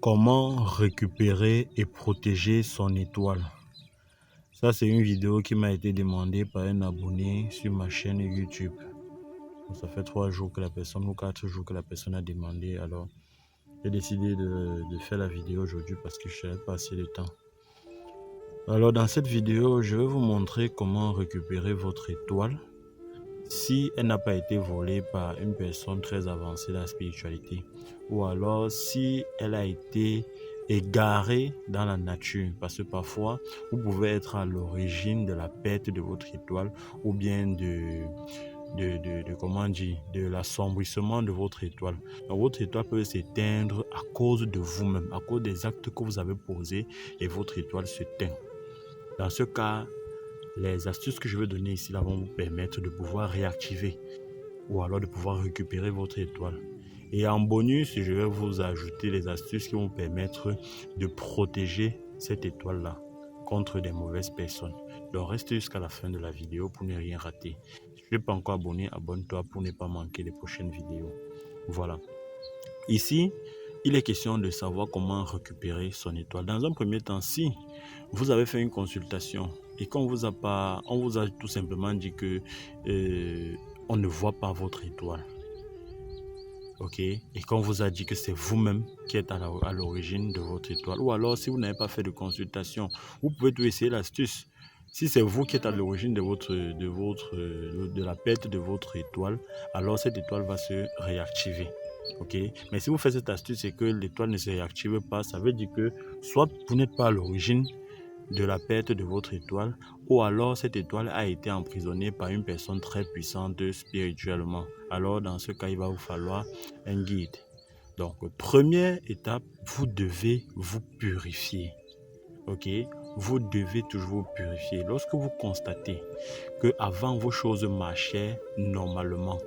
Comment récupérer et protéger son étoile? Ça, c'est une vidéo qui m'a été demandée par un abonné sur ma chaîne YouTube. Donc, ça fait 3 jours que la personne, ou 4 jours que la personne a demandé. Alors, j'ai décidé de faire la vidéo aujourd'hui parce que je n'avais pas assez de temps. Alors, dans cette vidéo, je vais vous montrer comment récupérer votre étoile si elle n'a pas été volée par une personne très avancée dans la spiritualité, ou alors si elle a été égarée dans la nature, parce que parfois vous pouvez être à l'origine de la perte de votre étoile ou bien de l'assombrissement de votre étoile. Donc, votre étoile peut s'éteindre à cause de vous-même, à cause des actes que vous avez posés, et votre étoile s'éteint. Dans ce cas, les astuces que je vais donner ici là vont vous permettre de pouvoir réactiver ou alors de pouvoir récupérer votre étoile. Et en bonus, je vais vous ajouter les astuces qui vont permettre de protéger cette étoile-là contre des mauvaises personnes. Donc reste jusqu'à la fin de la vidéo pour ne rien rater. Si tu n'es pas encore abonné, abonne-toi pour ne pas manquer les prochaines vidéos. Voilà. Ici, il est question de savoir comment récupérer son étoile. Dans un premier temps, si vous avez fait une consultation et qu'on vous a tout simplement dit que on ne voit pas votre étoile, ok, et qu'on vous a dit que c'est vous-même qui êtes à l'origine de votre étoile, ou alors si vous n'avez pas fait de consultation, vous pouvez tout essayer l'astuce. Si c'est vous qui êtes à l'origine de la perte de votre étoile, alors cette étoile va se réactiver. Ok, mais si vous faites cette astuce et que l'étoile ne se réactive pas, ça veut dire que soit vous n'êtes pas à l'origine de la perte de votre étoile, ou alors cette étoile a été emprisonnée par une personne très puissante spirituellement. Alors dans ce cas, il va vous falloir un guide. Donc première étape, vous devez vous purifier. Ok, vous devez toujours vous purifier. Lorsque vous constatez que avant vos choses marchaient normalement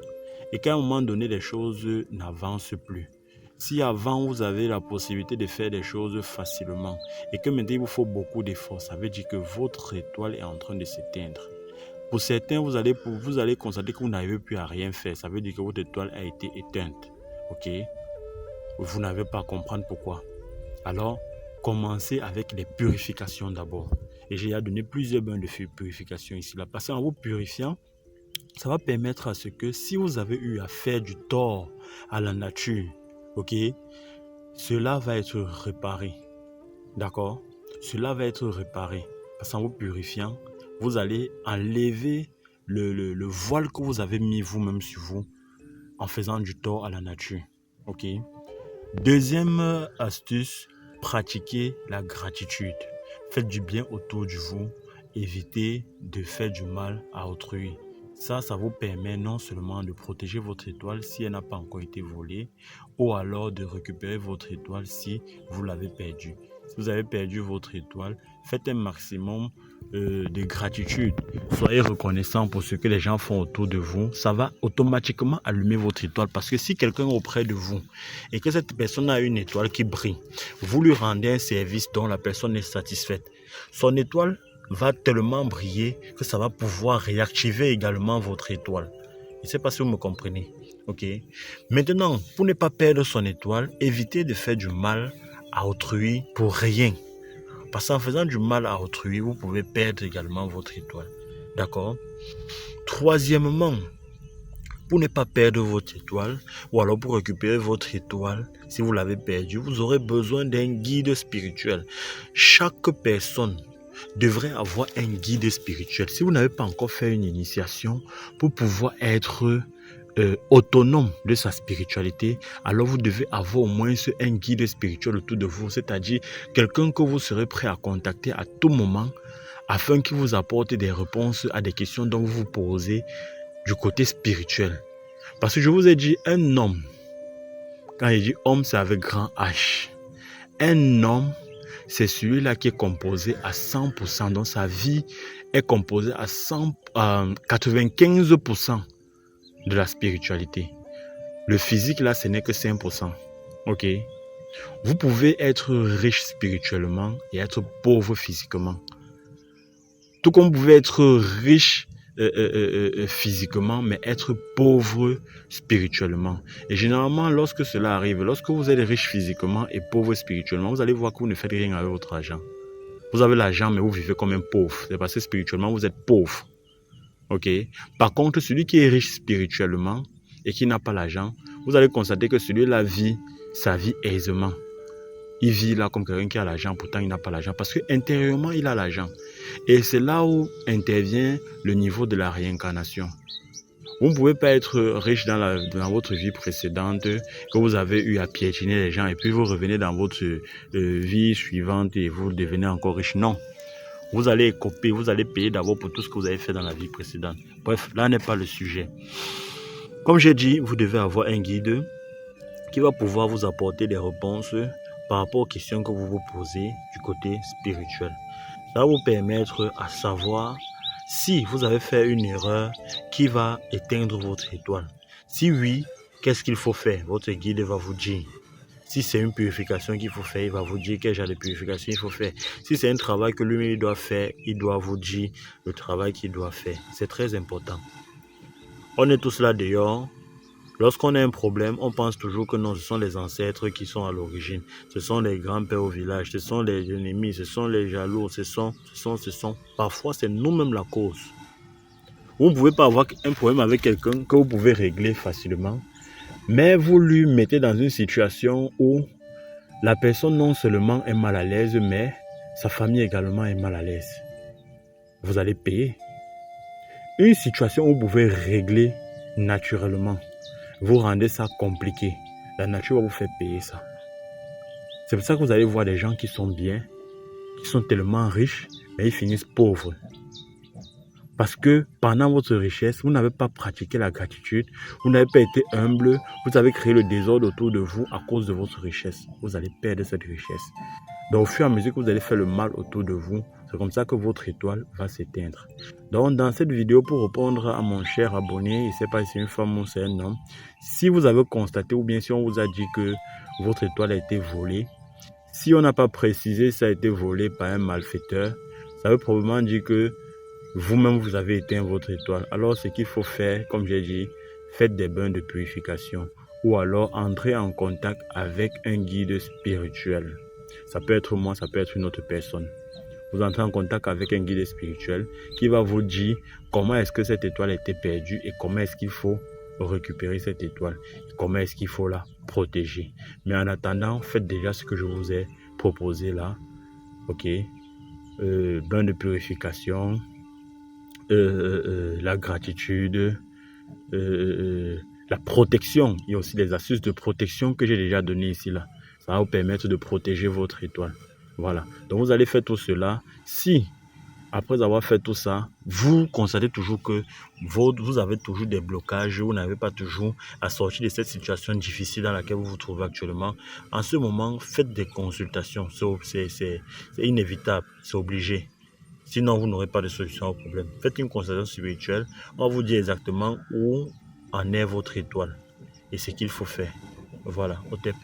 et qu'à un moment donné les choses n'avancent plus, si avant vous avez la possibilité de faire des choses facilement et que maintenant il vous faut beaucoup d'efforts, ça veut dire que votre étoile est en train de s'éteindre. Pour certains, vous allez constater que vous n'arrivez plus à rien faire. Ça veut dire que votre étoile a été éteinte. Ok? Vous n'avez pas à comprendre pourquoi. Alors, commencez avec les purifications d'abord. Et j'ai donné plusieurs bains de purification ici. Là. Parce qu'en vous purifiant, ça va permettre à ce que si vous avez eu à faire du tort à la nature, ok, cela va être réparé. D'accord? Cela va être réparé. Parce qu'en vous purifiant, vous allez enlever le voile que vous avez mis vous-même sur vous en faisant du tort à la nature. Ok? Deuxième astuce, pratiquez la gratitude. Faites du bien autour de vous. Évitez de faire du mal à autrui. Ça vous permet non seulement de protéger votre étoile si elle n'a pas encore été volée, ou alors de récupérer votre étoile si vous l'avez perdue. Si vous avez perdu votre étoile, faites un maximum de gratitude. Soyez reconnaissant pour ce que les gens font autour de vous. Ça va automatiquement allumer votre étoile. Parce que si quelqu'un est auprès de vous et que cette personne a une étoile qui brille, vous lui rendez un service dont la personne est satisfaite. Son étoile va tellement briller que ça va pouvoir réactiver également votre étoile. Je ne sais pas si vous me comprenez. Ok. Maintenant, pour ne pas perdre son étoile, évitez de faire du mal à autrui pour rien. Parce qu'en faisant du mal à autrui, vous pouvez perdre également votre étoile. D'accord? Troisièmement, pour ne pas perdre votre étoile, ou alors pour récupérer votre étoile, si vous l'avez perdue, vous aurez besoin d'un guide spirituel. Chaque personne devrait avoir un guide spirituel. Si vous n'avez pas encore fait une initiation pour pouvoir être autonome de sa spiritualité, alors vous devez avoir au moins un guide spirituel autour de vous, c'est-à-dire quelqu'un que vous serez prêt à contacter à tout moment afin qu'il vous apporte des réponses à des questions dont vous vous posez du côté spirituel. Parce que je vous ai dit, un homme, quand il dit homme, c'est avec grand H. Un homme, c'est celui-là qui est composé à 100%, donc sa vie est composée à 95% de la spiritualité. Le physique, là, ce n'est que 5%. Ok? Vous pouvez être riche spirituellement et être pauvre physiquement. Tout comme vous pouvez être riche physiquement, mais être pauvre spirituellement. Et généralement, lorsque cela arrive, lorsque vous êtes riche physiquement et pauvre spirituellement, vous allez voir que vous ne faites rien avec votre argent. Vous avez l'argent, mais vous vivez comme un pauvre. C'est parce que spirituellement, vous êtes pauvre. Ok? Par contre, celui qui est riche spirituellement et qui n'a pas l'argent, vous allez constater que celui-là vit sa vie aisément. Il vit là comme quelqu'un qui a l'argent, pourtant il n'a pas l'argent, parce que intérieurement il a l'argent. Et c'est là où intervient le niveau de la réincarnation. Vous ne pouvez pas être riche dans votre vie précédente, que vous avez eu à piétiner les gens, et puis vous revenez dans votre vie suivante et vous devenez encore riche. Non. Vous allez écoper, vous allez payer d'abord pour tout ce que vous avez fait dans la vie précédente. Bref, là n'est pas le sujet. Comme j'ai dit, vous devez avoir un guide qui va pouvoir vous apporter des réponses par rapport aux questions que vous vous posez du côté spirituel. Ça va vous permettre à savoir si vous avez fait une erreur qui va éteindre votre étoile. Si oui, qu'est-ce qu'il faut faire? Votre guide va vous dire. Si c'est une purification qu'il faut faire, il va vous dire quel genre de purification il faut faire. Si c'est un travail que lui-même doit faire, il doit vous dire le travail qu'il doit faire. C'est très important. On est tous là dehors. Lorsqu'on a un problème, on pense toujours que non, ce sont les ancêtres qui sont à l'origine. Ce sont les grands-pères au village, ce sont les ennemis, ce sont les jaloux, ce sont. Parfois, c'est nous-mêmes la cause. Vous ne pouvez pas avoir un problème avec quelqu'un que vous pouvez régler facilement, mais vous lui mettez dans une situation où la personne non seulement est mal à l'aise, mais sa famille également est mal à l'aise. Vous allez payer. Une situation où vous pouvez régler naturellement, vous rendez ça compliqué. La nature va vous faire payer ça. C'est pour ça que vous allez voir des gens qui sont bien, qui sont tellement riches, mais ils finissent pauvres. Parce que pendant votre richesse, vous n'avez pas pratiqué la gratitude, vous n'avez pas été humble, vous avez créé le désordre autour de vous à cause de votre richesse. Vous allez perdre cette richesse. Donc au fur et à mesure que vous allez faire le mal autour de vous, c'est comme ça que votre étoile va s'éteindre. Donc dans cette vidéo, pour répondre à mon cher abonné, il ne sait pas si c'est une femme ou c'est un homme, si vous avez constaté ou bien si on vous a dit que votre étoile a été volée, si on n'a pas précisé si ça a été volé par un malfaiteur, ça veut probablement dire que vous-même vous avez éteint votre étoile. Alors ce qu'il faut faire, comme j'ai dit, faites des bains de purification ou alors entrez en contact avec un guide spirituel. Ça peut être moi, ça peut être une autre personne. Vous entrez en contact avec un guide spirituel qui va vous dire comment est-ce que cette étoile a été perdue et comment est-ce qu'il faut récupérer cette étoile. Et comment est-ce qu'il faut la protéger. Mais en attendant, faites déjà ce que je vous ai proposé là. Ok. Bain de purification, la gratitude, la protection. Il y a aussi des astuces de protection que j'ai déjà données ici là. Ça va vous permettre de protéger votre étoile. Voilà. Donc vous allez faire tout cela. Si, après avoir fait tout ça, vous constatez toujours que vous avez toujours des blocages, vous n'avez pas toujours à sortir de cette situation difficile dans laquelle vous vous trouvez actuellement. En ce moment, faites des consultations. C'est inévitable, c'est obligé. Sinon, vous n'aurez pas de solution au problème. Faites une consultation spirituelle. On va vous dire exactement où en est votre étoile et ce qu'il faut faire. Voilà, au top.